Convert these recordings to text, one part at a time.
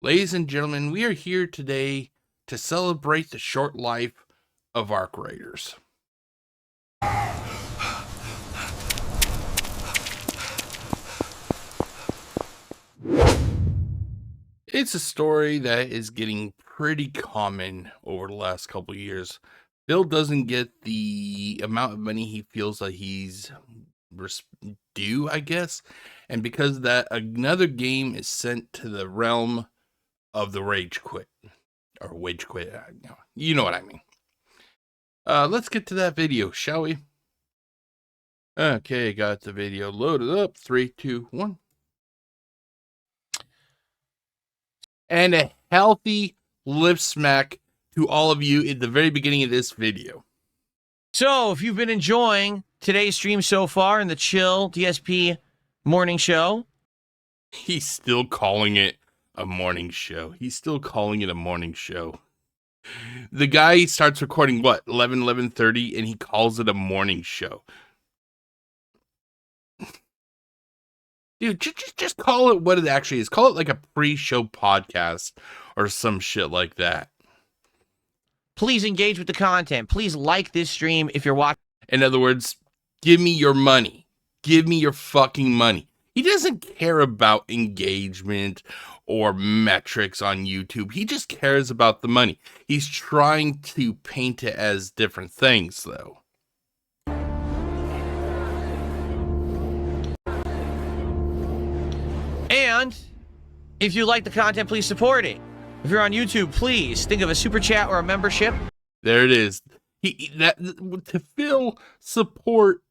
Ladies and gentlemen, we are here today to celebrate the short life of Arc Raiders. It's a story that is getting pretty common over the last couple of years. Phil doesn't get the amount of money he feels like he's due, I guess. And because of that, another game is sent to the realm of the rage quit. Or wage quit. You know what I mean. Let's get to that video, shall we? Okay, got the video loaded up. 3, 2, 1. And a healthy lip smack to all of you at the very beginning of this video. So, if you've been enjoying today's stream so far in the chill DSP morning show, He's still calling it a morning show. He's still calling it a morning show. The guy starts recording, what, 11:30, and he calls it a morning show. Dude, just call it what it actually is. Call it like a pre-show podcast or some shit like that. please engage with the content. Please like this stream if you're watching. In other words, give me your money. Give me your fucking money. He doesn't care about engagement or metrics on YouTube. He just cares about the money. He's trying to paint it as different things, though. And if you like the content, please support it. If you're on YouTube, please think of a super chat or a membership. There it is. To fill support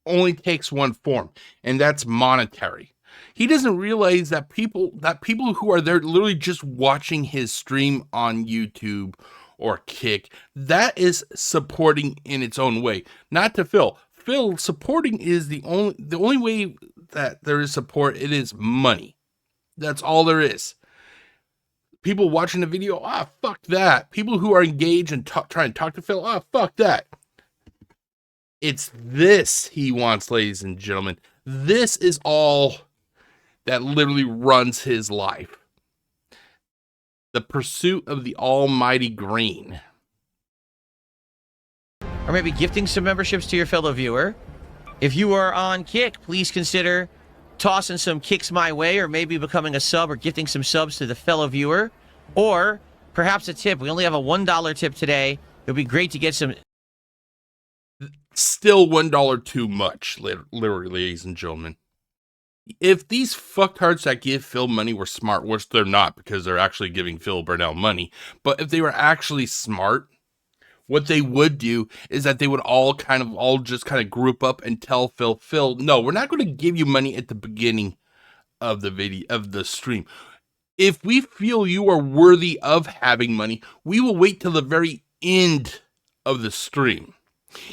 only takes one form, and that's monetary. He doesn't realize that people who are there literally just watching his stream on YouTube or Kick, that is supporting in its own way. Not to Phil. Phil, supporting is the only way that there is support. It is money. That's all there is. People watching the video, fuck that. People who are engaged and trying to talk to Phil, fuck that. It's this he wants, ladies and gentlemen. This is all that literally runs his life. The pursuit of the almighty green. Or maybe gifting some memberships to your fellow viewer. If you are on Kick, please consider tossing some kicks my way, or maybe becoming a sub or gifting some subs to the fellow viewer, or perhaps a tip. We only have a $1 tip today. It would be great to get some. Still $1 too much, literally, ladies and gentlemen. If these fucktards that give Phil money were smart, which they're not because they're actually giving Phil Burnell money, but if they were actually smart, what they would do is that they would all just group up and tell Phil, no, we're not going to give you money at the beginning of the video, of the stream. If we feel you are worthy of having money, we will wait till the very end of the stream.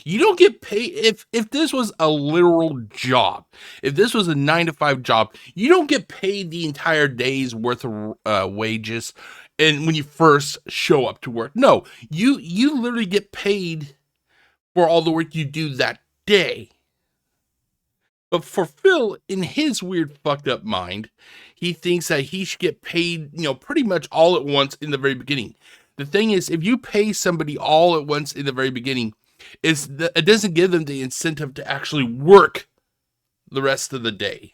You don't get paid. If this was a literal job, if this was a 9-to-5 job, you don't get paid the entire day's worth of wages. And when you first show up to work, no, you literally get paid for all the work you do that day. But for Phil, in his weird fucked up mind, he thinks that he should get paid, pretty much all at once in the very beginning. The thing is, if you pay somebody all at once in the very beginning, it doesn't give them the incentive to actually work the rest of the day.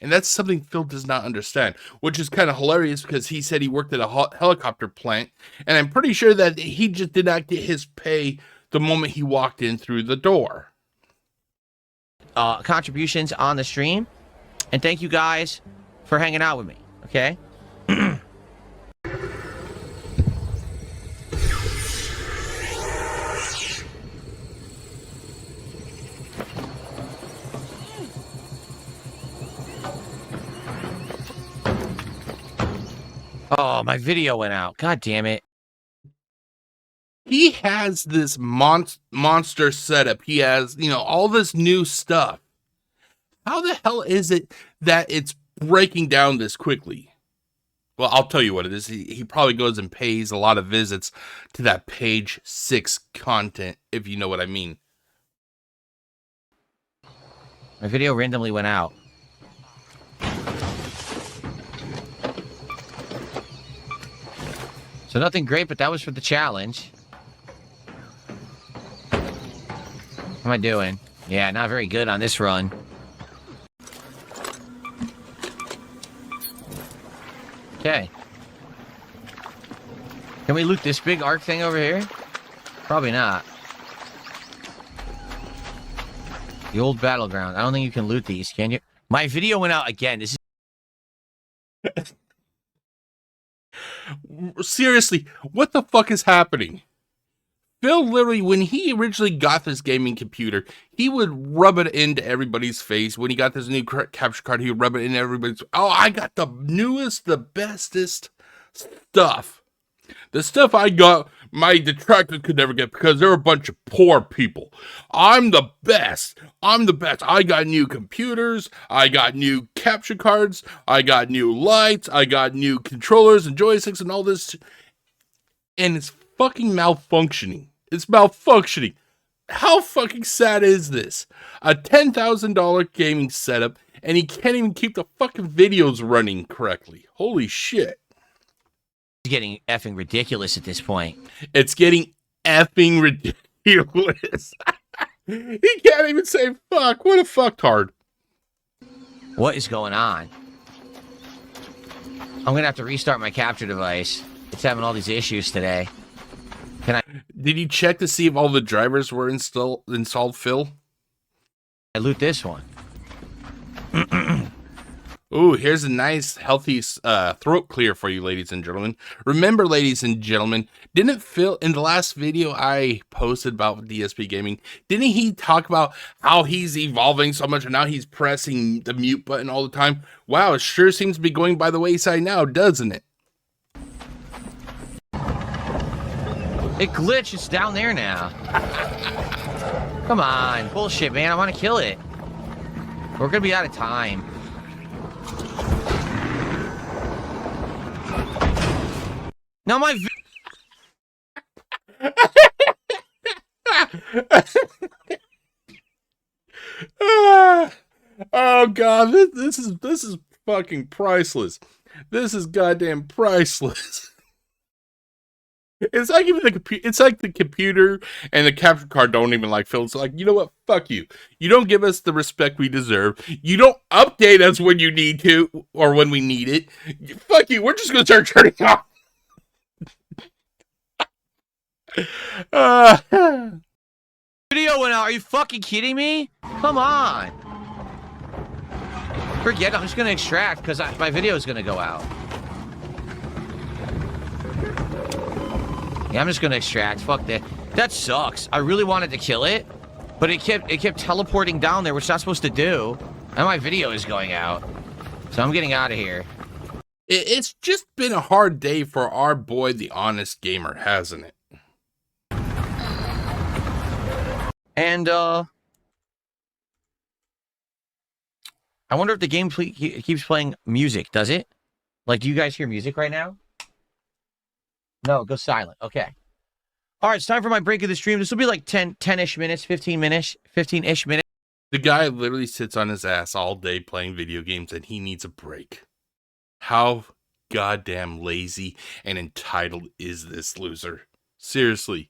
And that's something Phil does not understand, which is kind of hilarious because he said he worked at a helicopter plant, and I'm pretty sure that he just did not get his pay the moment he walked in through the door. Contributions on the stream, and thank you guys for hanging out with me, okay? Oh, my video went out. God damn it. He has this monster setup. He has, all this new stuff. How the hell is it that it's breaking down this quickly? Well, I'll tell you what it is. He probably goes and pays a lot of visits to that page 6 content, if you know what I mean. My video randomly went out. So nothing great, but that was for the challenge. How am I doing? Yeah, not very good on this run. Okay. Can we loot this big arc thing over here? Probably not. The old battleground. I don't think you can loot these, can you? My video went out again. This is... Seriously, what the fuck is happening? Phil literally, when he originally got this gaming computer, he would rub it into everybody's face. When he got this new capture card, he would rub it into everybody's... Oh, I got the newest, the bestest stuff. The stuff I got, my detractors could never get because they're a bunch of poor people. I'm the best. I'm the best. I got new computers. I got new capture cards. I got new lights. I got new controllers and joysticks and all this. And it's fucking malfunctioning. It's malfunctioning. How fucking sad is this? A $10,000 gaming setup and he can't even keep the fucking videos running correctly. Holy shit. Getting effing ridiculous at this point. It's getting effing ridiculous. He can't even say fuck. What a fucktard. What is going on? I'm gonna have to restart my capture device. It's having all these issues today. Can I... Did you check to see if all the drivers were installed, Phil? I loot this one. Ooh, here's a nice, healthy throat clear for you, ladies and gentlemen. Remember, ladies and gentlemen, didn't Phil, in the last video I posted about DSPGaming, didn't he talk about how he's evolving so much and now he's pressing the mute button all the time? Wow, it sure seems to be going by the wayside now, doesn't it? It glitched. It's down there now. Come on. Bullshit, man. I want to kill it. We're going to be out of time. Now my oh god, this is fucking priceless. This is goddamn priceless. It's like even the computer and the capture card don't even like Phil. It's like, you know what? Fuck you. You don't give us the respect we deserve. You don't update us when you need to or when we need it. Fuck you. We're just gonna start turning off. video went out. Are you fucking kidding me? Come on. Forget it. I'm just gonna extract because my video is gonna go out. Yeah, I'm just gonna extract. Fuck that. That sucks. I really wanted to kill it, but it kept teleporting down there, which it's not supposed to do. And my video is going out. So I'm getting out of here. It's just been a hard day for our boy, the honest gamer, hasn't it? And, I wonder if the game keeps playing music, does it? Like, do you guys hear music right now? No, go silent. Okay. All right, it's time for my break of the stream. This will be like 10-ish minutes, 15-ish minutes. The guy literally sits on his ass all day playing video games and he needs a break. How goddamn lazy and entitled is this loser? Seriously,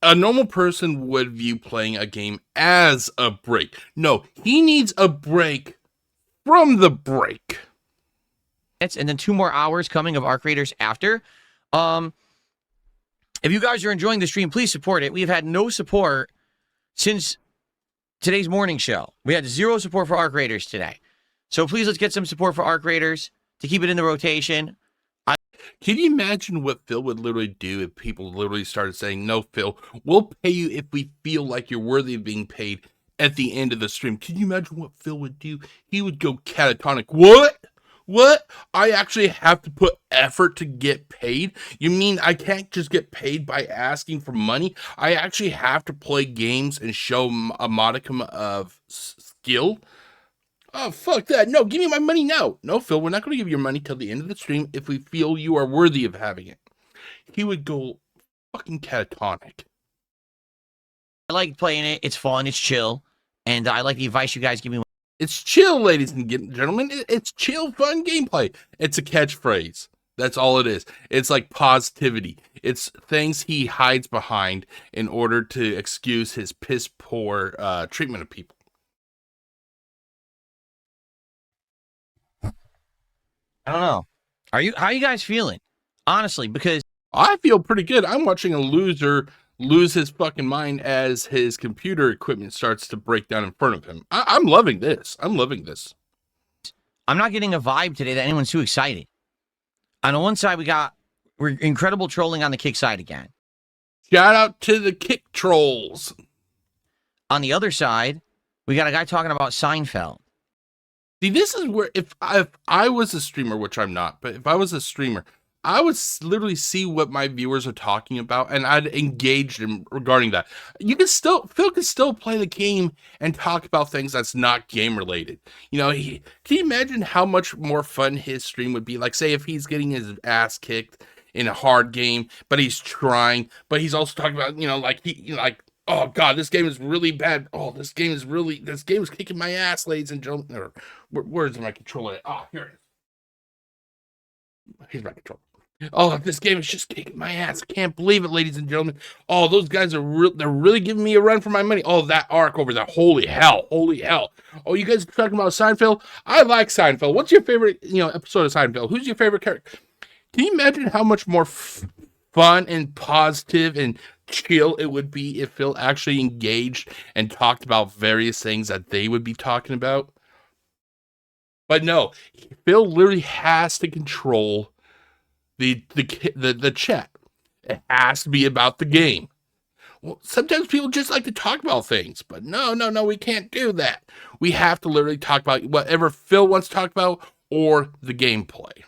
a normal person would view playing a game as a break. No, he needs a break from the break. And then 2 more hours coming of Arc Raiders after. If you guys are enjoying the stream, please support it. We've had no support since today's morning show. We had 0 support for Arc Raiders today. So please, let's get some support for Arc Raiders to keep it in the rotation. Can you imagine what Phil would literally do if people literally started saying, no, Phil, we'll pay you if we feel like you're worthy of being paid at the end of the stream? Can you imagine what Phil would do? He would go catatonic. What? What? I actually have to put effort to get paid? You mean I can't just get paid by asking for money? I actually have to play games and show a modicum of skill? Oh, fuck that. No, give me my money now. No, Phil, we're not going to give you your money till the end of the stream if we feel you are worthy of having it. He would go fucking catatonic. I like playing it. It's fun. It's chill. And I like the advice you guys give me. It's chill, ladies and gentlemen. It's chill, fun gameplay. It's a catchphrase. That's all it is. It's like positivity. It's things he hides behind in order to excuse his piss poor treatment of people. I don't know. How are you guys feeling? Honestly, because I feel pretty good. I'm watching a loser lose his fucking mind as his computer equipment starts to break down in front of him. I'm loving this. I'm loving this. I'm not getting a vibe today that anyone's too excited. On the one side, we're incredible trolling on the kick side again. Shout out to the kick trolls. On the other side, we got a guy talking about Seinfeld. See, this is where if I was a streamer, which I'm not, but if I was a streamer, I would literally see what my viewers are talking about, and I'd engage them regarding that. Phil can still play the game and talk about things that's not game related. You know, can you imagine how much more fun his stream would be? Like, say if he's getting his ass kicked in a hard game, but he's trying, but he's also talking about, oh God, this game is really bad. Oh, this game is kicking my ass, ladies and gentlemen. Or, where's my controller? Oh, here it is. Here's my controller. Oh, this game is just kicking my ass. I can't believe it, ladies and gentlemen. Oh, those guys they're really giving me a run for my money. Oh, that arc over there. Holy hell. Holy hell. Oh, you guys are talking about Seinfeld? I like Seinfeld. What's your favorite, episode of Seinfeld? Who's your favorite character? Can you imagine how much more fun and positive and chill it would be if Phil actually engaged and talked about various things that they would be talking about? But no, Phil literally has to control the chat. It has to be about the game. Well, sometimes people just like to talk about things, but no, we can't do that. We have to literally talk about whatever Phil wants to talk about or the gameplay.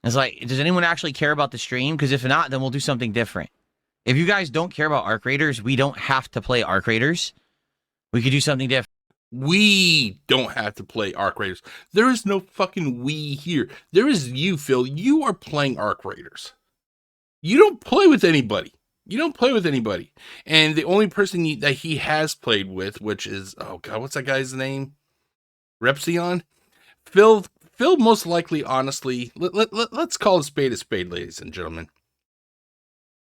It's like, does anyone actually care about the stream? Because if not, then we'll do something different. If you guys don't care about Arc Raiders, we don't have to play Arc Raiders. We could do something different. We don't have to play Arc Raiders. There is no fucking we here. There is you, Phil. You are playing Arc Raiders. You don't play with anybody. And the only person that he has played with, which is, oh God, what's that guy's name? Repsion? Phil most likely, honestly, let's call a spade, ladies and gentlemen.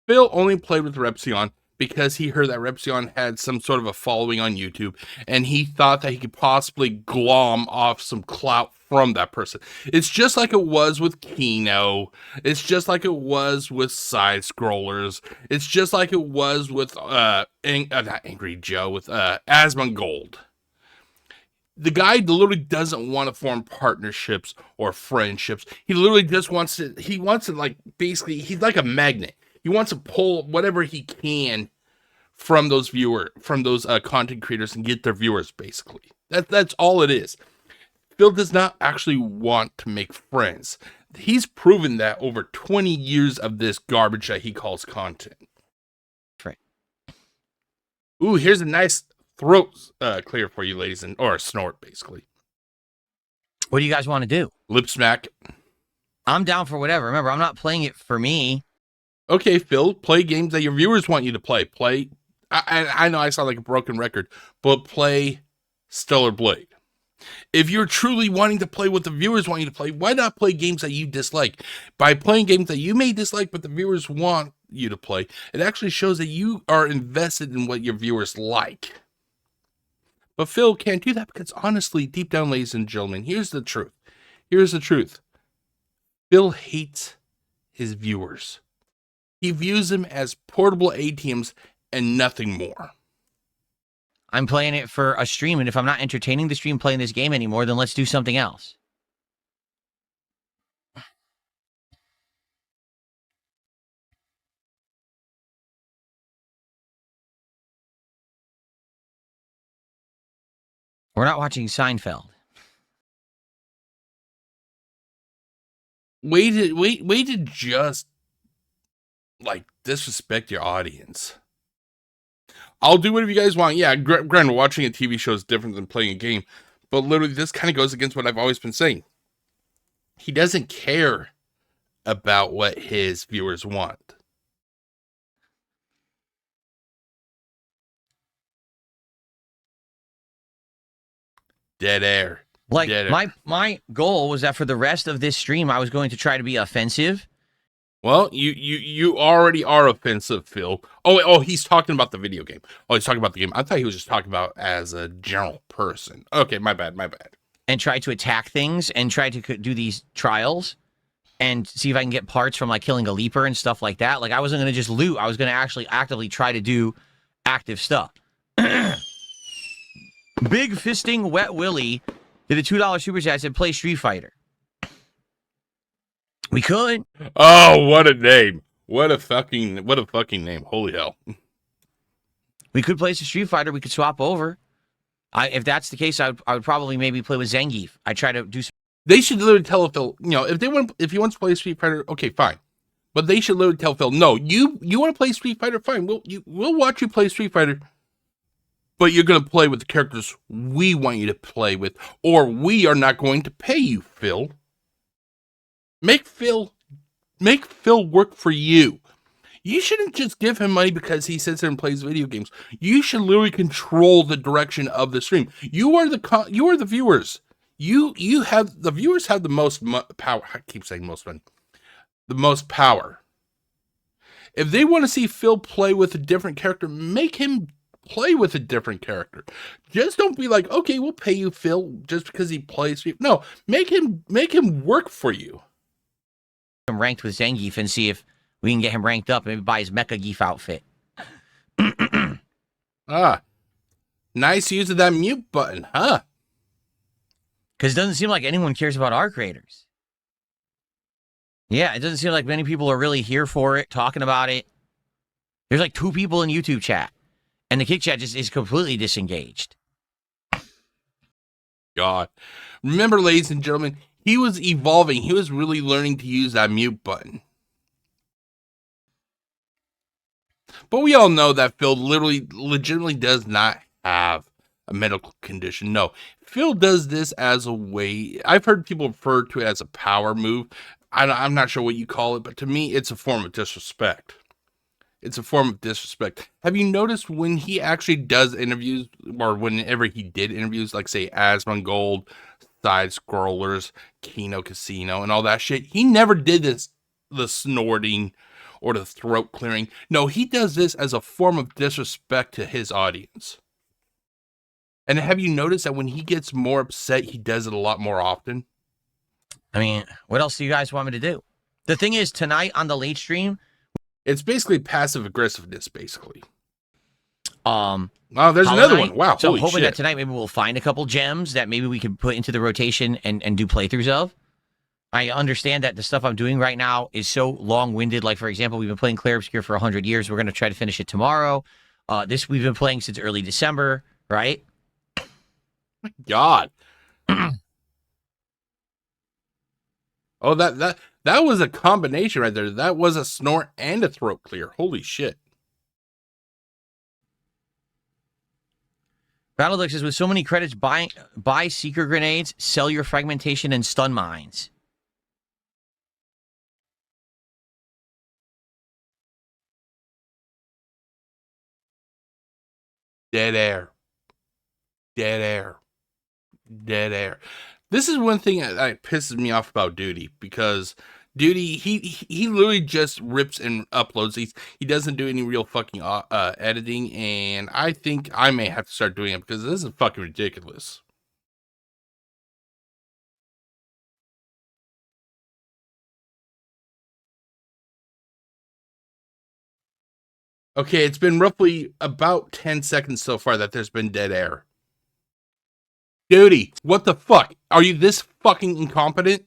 Phil only played with Repsion because he heard that Repsion had some sort of a following on YouTube, and he thought that he could possibly glom off some clout from that person. It's just like it was with Kino. It's just like it was with side scrollers. It's just like it was with not Angry Joe, with Asmongold. The guy literally doesn't want to form partnerships or friendships. He literally just wants to like, basically, he's like a magnet. He wants to pull whatever he can from those content creators and get their viewers, basically. That's all it is. Phil does not actually want to make friends. He's proven that over 20 years of this garbage that he calls content. Right. Ooh, here's a nice throat clear for you, ladies, or a snort, basically. What do you guys want to do? Lip smack. I'm down for whatever. Remember, I'm not playing it for me. Okay, Phil, play games that your viewers want you to play. I know I sound like a broken record, but play Stellar Blade. If you're truly wanting to play what the viewers want you to play, why not play games that you dislike? By playing games that you may dislike, but the viewers want you to play, it actually shows that you are invested in what your viewers like. But Phil can't do that because, honestly, deep down, ladies and gentlemen, here's the truth. Phil hates his viewers. He views them as portable ATMs and nothing more. I'm playing it for a stream, and if I'm not entertaining the stream playing this game anymore, then let's do something else. We're not watching Seinfeld. Way to just like disrespect your audience. I'll do whatever you guys want. Yeah, granted, watching a TV show is different than playing a game, but literally this kind of goes against what I've always been saying. He doesn't care about what his viewers want. Dead air. Like, Dead air. my goal was that for the rest of this stream, I was going to try to be offensive. Well, you already are offensive, Phil. Oh, he's talking about the video game. Oh, he's talking about the game. I thought he was just talking about as a general person. Okay, my bad. And try to attack things and try to do these trials and see if I can get parts from like killing a leaper and stuff like that. Like I wasn't going to just loot. I was going to actually actively try to do active stuff. Big Fisting Wet Willie did a $2 super chat, said play Street Fighter. We could. Oh, what a name. What a fucking name. Holy hell. We could play some Street Fighter. We could swap over. If that's the case, I would probably maybe play with Zangief. I try to do some. They should literally tell Phil, if he wants to play Street Fighter, okay, fine. But they should literally tell Phil, no, you want to play Street Fighter, fine. We'll watch you play Street Fighter. But you're going to play with the characters we want you to play with, or we are not going to pay you, Phil. Make Phil work for you. You shouldn't just give him money because he sits there and plays video games. You should literally control the direction of the stream. You are the viewers. The viewers have the most power. I keep saying most money. The most power. If they want to see Phil play with a different character, make him play with a different character. Just don't be like, okay, we'll pay you, Phil, just because he plays. No, make him work for you. I'm ranked with Zangief and see if we can get him ranked up and maybe buy his Mecha Geef outfit. Nice use of that mute button, huh? Because it doesn't seem like anyone cares about our creators. Yeah, it doesn't seem like many people are really here for it, talking about it. There's like 2 people in YouTube chat, and the Kick chat just is completely disengaged. God. Remember, ladies and gentlemen, he was evolving. He was really learning to use that mute button. But we all know that Phil legitimately does not have a medical condition. No, Phil does this as a way. I've heard people refer to it as a power move. I'm not sure what you call it, but to me, it's a form of disrespect. It's a form of disrespect. Have you noticed when he actually does interviews, or whenever he did interviews, like say Asmongold, Side Scrollers, Kino Casino, and all that shit, he never did the snorting or the throat clearing. No, he does this as a form of disrespect to his audience. And have you noticed that when he gets more upset, he does it a lot more often? I mean, what else do you guys want me to do? The thing is, tonight on the late stream, it's basically passive aggressiveness, basically. Oh, there's another one. Wow. So I'm hoping that tonight maybe we'll find a couple gems that maybe we can put into the rotation and do playthroughs of. I understand that the stuff I'm doing right now is so long-winded. Like, for example, we've been playing Clair Obscure for 100 years. We're going to try to finish it tomorrow. This we've been playing since early December, right? My God. Oh, that was a combination right there. That was a snort and a throat clear. Holy shit. Battledux says, with so many credits, buy Seeker grenades, sell your fragmentation and stun mines. Dead air. Dead air. Dead air. This is one thing that pisses me off about Duty, because Duty, he literally just rips and uploads. He doesn't do any real fucking editing, and I think I may have to start doing it because this is fucking ridiculous. Okay, it's been roughly about 10 seconds so far that there's been dead air. Duty, what the fuck? Are you this fucking incompetent?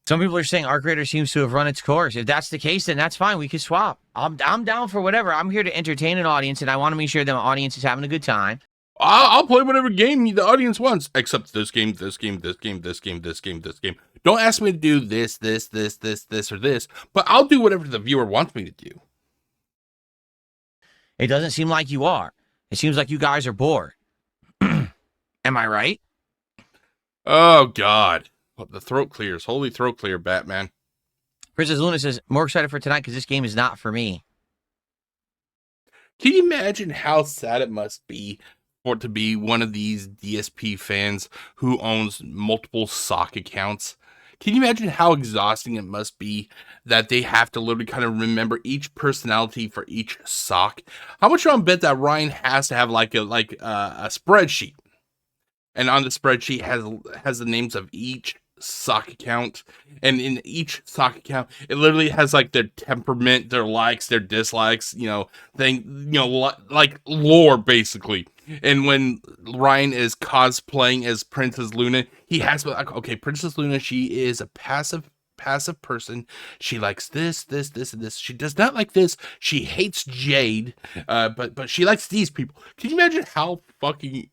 Some people are saying our creator seems to have run its course. If that's the case, then that's fine. We can swap. I'm down for whatever. I'm here to entertain an audience, and I want to make sure that my audience is having a good time. I'll play whatever game the audience wants, except this game, this game, this game, this game, this game, this game. Don't ask me to do this, or this, but I'll do whatever the viewer wants me to do. It doesn't seem like you are. It seems like you guys are bored. Am I right? Oh, God. The throat clears. Holy throat clear, Batman. Princess Luna says, more excited for tonight because this game is not for me. Can you imagine how sad it must be for it to be one of these DSP fans who owns multiple sock accounts. Can you imagine how exhausting it must be that they have to literally kind of remember each personality for each sock? How much on bet that Ryan has to have like a spreadsheet, and on the spreadsheet has the names of each sock account, and in each sock account it literally has like their temperament, their likes, their dislikes, like lore basically. And when Ryan is cosplaying as Princess Luna, he has like, okay, Princess Luna, she is a passive person. She likes this, and this. She does not like this. She hates Jade, but she likes these people. Can you imagine how fucking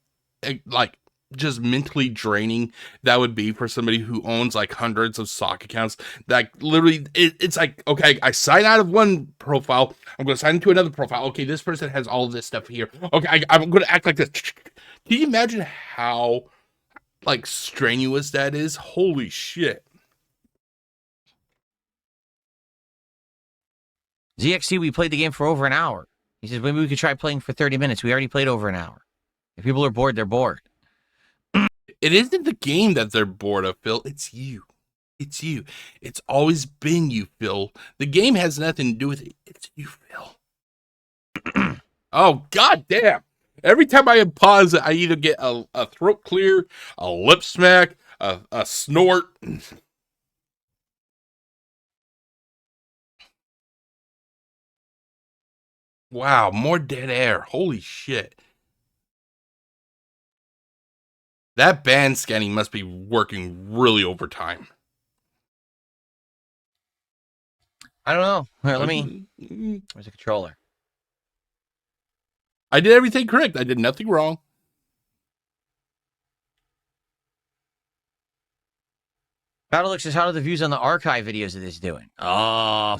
like just mentally draining that would be for somebody who owns like hundreds of sock accounts? That literally it's like, okay, I sign out of one profile, I'm going to sign into another profile. Okay, this person has all of this stuff here. Okay, I'm going to act like this. Can you imagine how like strenuous that is? Holy shit. ZXC, we played the game for over an hour. He says, maybe we could try playing for 30 minutes. We already played over an hour. If people are bored, they're bored. It isn't the game that they're bored of, Phil. It's you. It's you. It's always been you, Phil. The game has nothing to do with it. It's you, Phil. Oh, god damn. Every time I pause, I either get a throat clear, a lip smack, a snort. Wow, more dead air. Holy shit. That band scanning must be working really overtime. I don't know. Here, let me... Where's the controller? I did everything correct. I did nothing wrong. Battlelix says, how are the views on the archive videos of this doing? I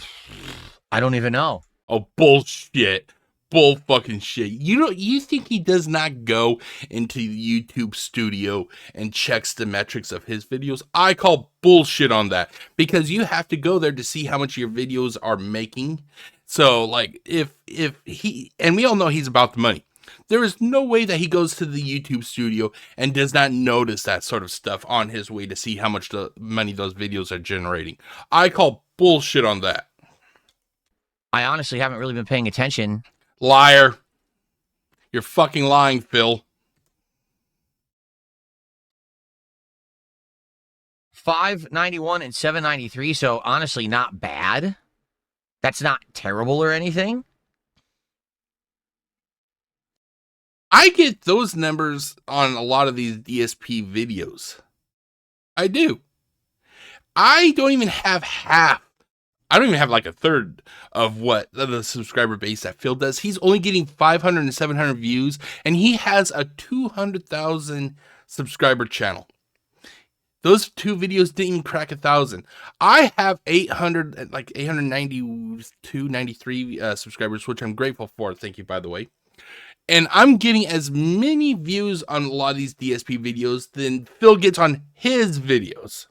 don't even know. Oh, bullshit. Bull fucking shit. You think he does not go into the YouTube studio and checks the metrics of his videos? I call bullshit on that, because you have to go there to see how much your videos are making. So like if he, and we all know he's about the money, there is no way that he goes to the YouTube studio and does not notice that sort of stuff on his way to see how much the money those videos are generating. I call bullshit on that. I honestly haven't really been paying attention. Liar. You're fucking lying, Phil. 591 and 793, so honestly not bad. That's not terrible or anything. I get those numbers on a lot of these DSP videos. I do. I don't even have half. I don't even have like a third of what the subscriber base that Phil does. He's only getting 500 and 700 views, and he has a 200,000 subscriber channel. Those two videos didn't even crack 1,000. I have 892, 93 subscribers, which I'm grateful for. Thank you, by the way. And I'm getting as many views on a lot of these DSP videos than Phil gets on his videos.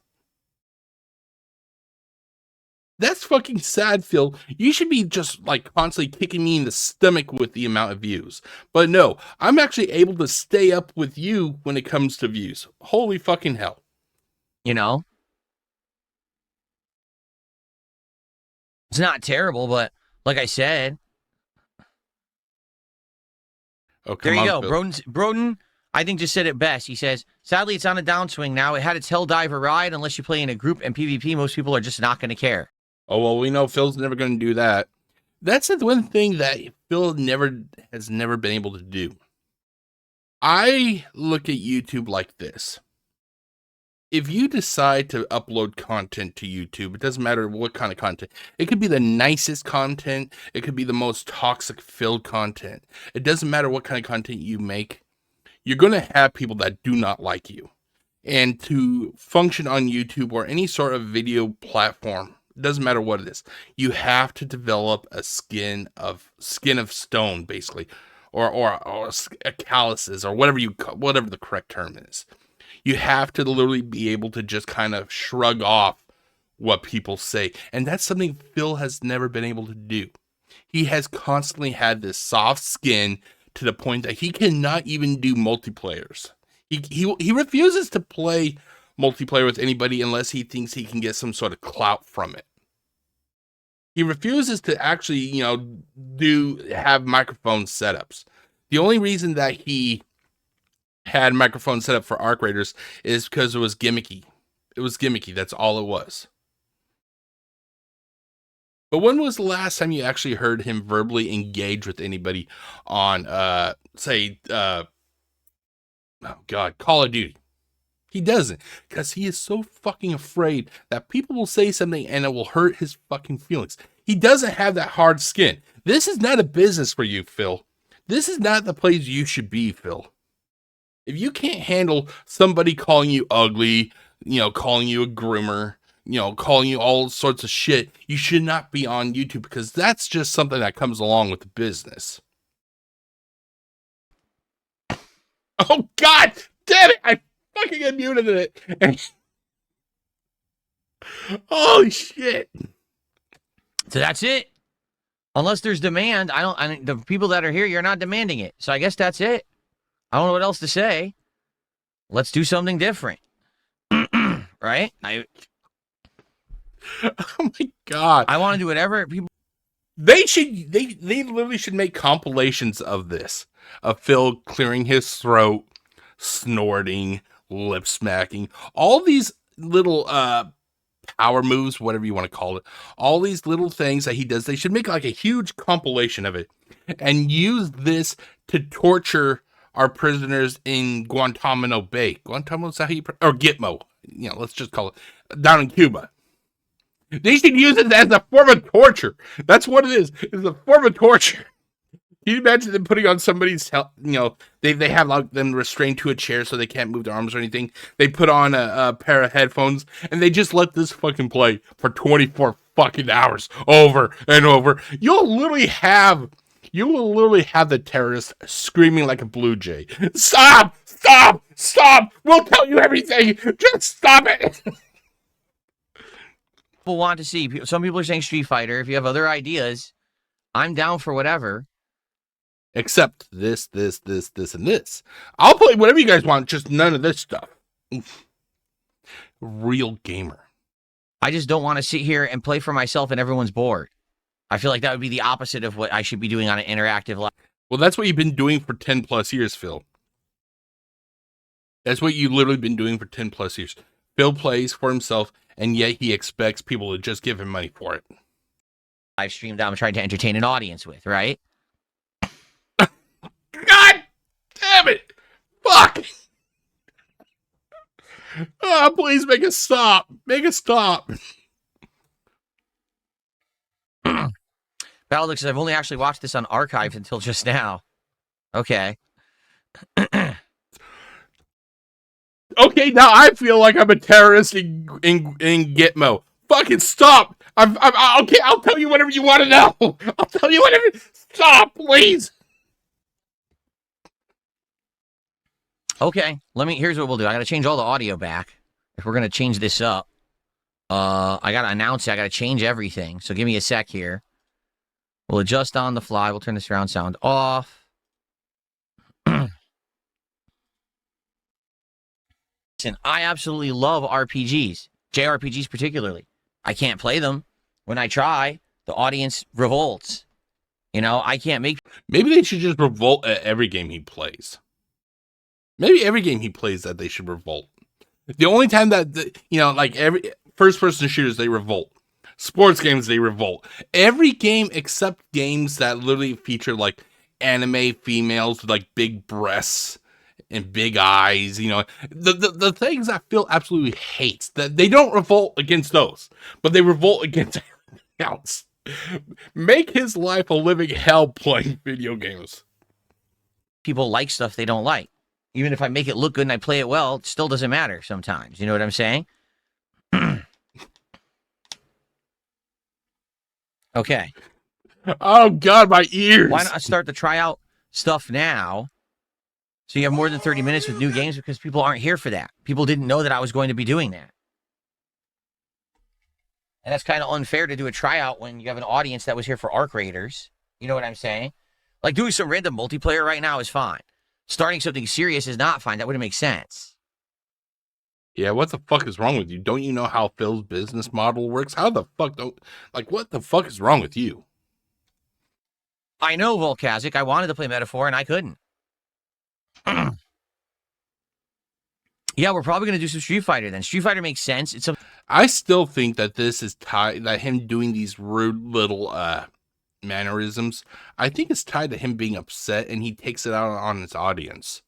That's fucking sad, Phil. You should be just like constantly kicking me in the stomach with the amount of views. But no, I'm actually able to stay up with you when it comes to views. Holy fucking hell. You know? It's not terrible, but like I said... Oh, there you go. Broden, I think, just said it best. He says, sadly, it's on a downswing now. It had its Helldiver ride. Unless you play in a group and PvP, most people are just not going to care. Oh, well, we know Phil's never going to do that. That's the one thing that Phil has never been able to do. I look at YouTube like this. If you decide to upload content to YouTube, it doesn't matter what kind of content. It could be the nicest content. It could be the most toxic-filled content. It doesn't matter what kind of content you make. You're going to have people that do not like you. And to function on YouTube or any sort of video platform, it doesn't matter what it is, you have to develop a skin of stone, basically, or calluses, or whatever the correct term is. You have to literally be able to just kind of shrug off what people say. And that's something Phil has never been able to do. He has constantly had this soft skin to the point that he cannot even do multiplayers. He refuses to play multiplayer with anybody unless he thinks he can get some sort of clout from it. He refuses to actually, have microphone setups. The only reason that he had microphone set up for Arc Raiders is because it was gimmicky. It was gimmicky. That's all it was. But when was the last time you actually heard him verbally engage with anybody on, Call of Duty? He doesn't, because he is so fucking afraid that people will say something and it will hurt his fucking feelings. He doesn't have that hard skin. This is not a business for you, Phil. This is not the place you should be, Phil. If you can't handle somebody calling you ugly, calling you a groomer, calling you all sorts of shit, you should not be on YouTube, because that's just something that comes along with the business. Oh, God damn it! I fucking unmuted it. Holy shit. So that's it. Unless there's demand, the people that are here, you're not demanding it. So I guess that's it. I don't know what else to say. Let's do something different. Right? Oh my God. I want to do whatever people. They literally should make compilations of this. Of Phil clearing his throat, snorting, lip smacking, all these little power moves, whatever you want to call it, all these little things that he does. They should make like a huge compilation of it and use this to torture our prisoners in Guantanamo Bay. Guantanamo, is that how you or Gitmo? Let's just call it, down in Cuba. They should use it as a form of torture. That's what it is. It's a form of torture. Can you imagine them putting on somebody's, they have like them restrained to a chair so they can't move their arms or anything. They put on a pair of headphones and they just let this fucking play for 24 fucking hours over and over. You will literally have the terrorists screaming like a blue jay. Stop! Stop! Stop! We'll tell you everything. Just stop it. People want to see. Some people are saying Street Fighter. If you have other ideas, I'm down for whatever. Except this, and this. I'll play whatever you guys want, just none of this stuff. Real gamer. I just don't want to sit here and play for myself and everyone's bored. I feel like that would be the opposite of what I should be doing on an interactive level. Well, that's what you've been doing for 10 plus years, Phil. That's what you've literally been doing for 10 plus years. Phil plays for himself, and yet he expects people to just give him money for it. Live stream that I'm trying to entertain an audience with, right? God damn it! Fuck! Oh, please make a stop. Make a stop. Battle says, I've only actually watched this on archive until just now. Okay. Okay, now I feel like I'm a terrorist in Gitmo. Fucking stop! Okay, I'll tell you whatever you want to know. I'll tell you whatever. Stop, please. Okay, here's what we'll do. I gotta change all the audio back. If we're gonna change this up. I gotta announce it. I gotta change everything. So give me a sec here. We'll adjust on the fly. We'll turn the surround sound off. Listen, I absolutely love RPGs. JRPGs particularly. I can't play them. When I try, the audience revolts. I can't make... Maybe they should just revolt at every game he plays. Maybe every game he plays that they should revolt. The only time that, like every first-person shooters, they revolt. Sports games, they revolt. Every game except games that literally feature, like, anime females with, like, big breasts and big eyes, the things that Phil absolutely hates, that they don't revolt against those, but they revolt against everything else. Make his life a living hell playing video games. People like stuff they don't like. Even if I make it look good and I play it well, it still doesn't matter sometimes. You know what I'm saying? Okay. Oh, God, my ears. Why not start the tryout stuff now? So you have more than 30 minutes with new games, because people aren't here for that. People didn't know that I was going to be doing that. And that's kind of unfair to do a tryout when you have an audience that was here for Arc Raiders. You know what I'm saying? Like, doing some random multiplayer right now is fine. Starting something serious is not fine. That wouldn't make sense. Yeah, what the fuck is wrong with you? Don't you know how Phil's business model works? How the fuck don't... Like, what the fuck is wrong with you? I know, Volkazik. I wanted to play Metaphor, and I couldn't. Yeah, we're probably going to do some Street Fighter then. Street Fighter makes sense. It's I still think that this is tied... That him doing these rude little, mannerisms, I think it's tied to him being upset, and he takes it out on his audience.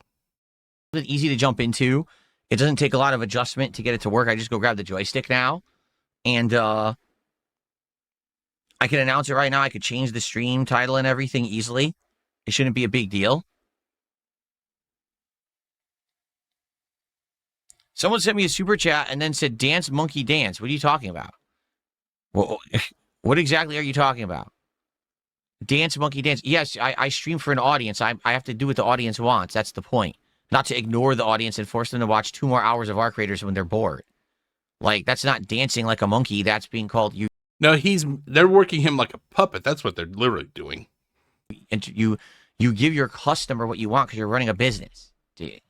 easy to jump into. It doesn't take a lot of adjustment to get it to work. I just go grab the joystick now, and I can announce it right now. I could change the stream title and everything easily. It shouldn't be a big deal. Someone sent me a super chat and then said, "Dance, monkey, dance." What are you talking about? Well, what exactly are you talking about? Dance, monkey, dance. Yes, I stream for an audience. I have to do what the audience wants. That's the point. Not to ignore the audience and force them to watch 2 more hours of our creators when they're bored. Like, that's not dancing like a monkey. That's being called you. No, they're working him like a puppet. That's what they're literally doing. And you give your customer what you want because you're running a business. Dude.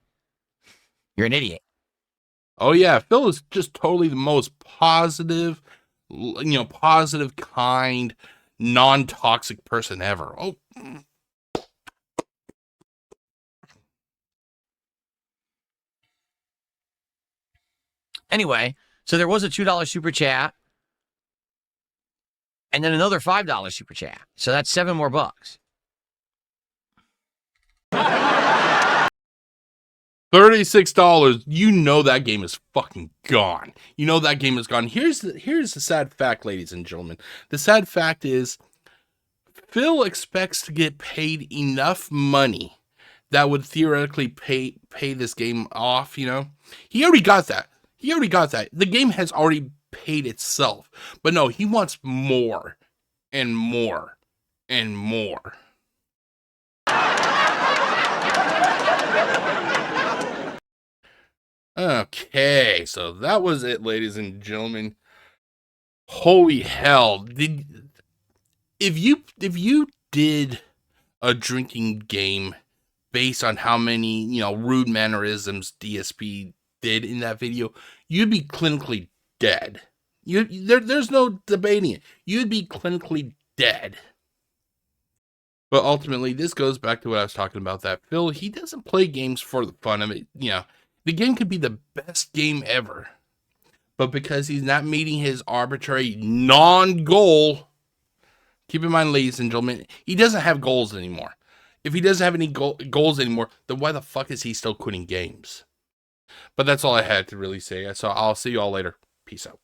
You're an idiot. Oh yeah, Phil is just totally the most positive, positive, kind, non-toxic person ever. Oh. Anyway, so there was a $2 super chat. And then another $5 super chat. So that's $7 more. $36. You know that game is fucking gone. You know that game is gone. Here's the sad fact, ladies and gentlemen. The sad fact is Phil expects to get paid enough money that would theoretically pay this game off, you know? He already got that. The game has already paid itself. But no, he wants more and more and more. Okay, so that was it, ladies and gentlemen. Holy hell. If you did a drinking game based on how many, rude mannerisms DSP did in that video, you'd be clinically dead. There's no debating it. You'd be clinically dead. But ultimately, this goes back to what I was talking about, that Phil, he doesn't play games for the fun of it. The game could be the best game ever, but because he's not meeting his arbitrary non-goal, keep in mind, ladies and gentlemen, he doesn't have goals anymore. If he doesn't have any goals anymore, then why the fuck is he still quitting games? But that's all I had to really say. So I'll see you all later. Peace out.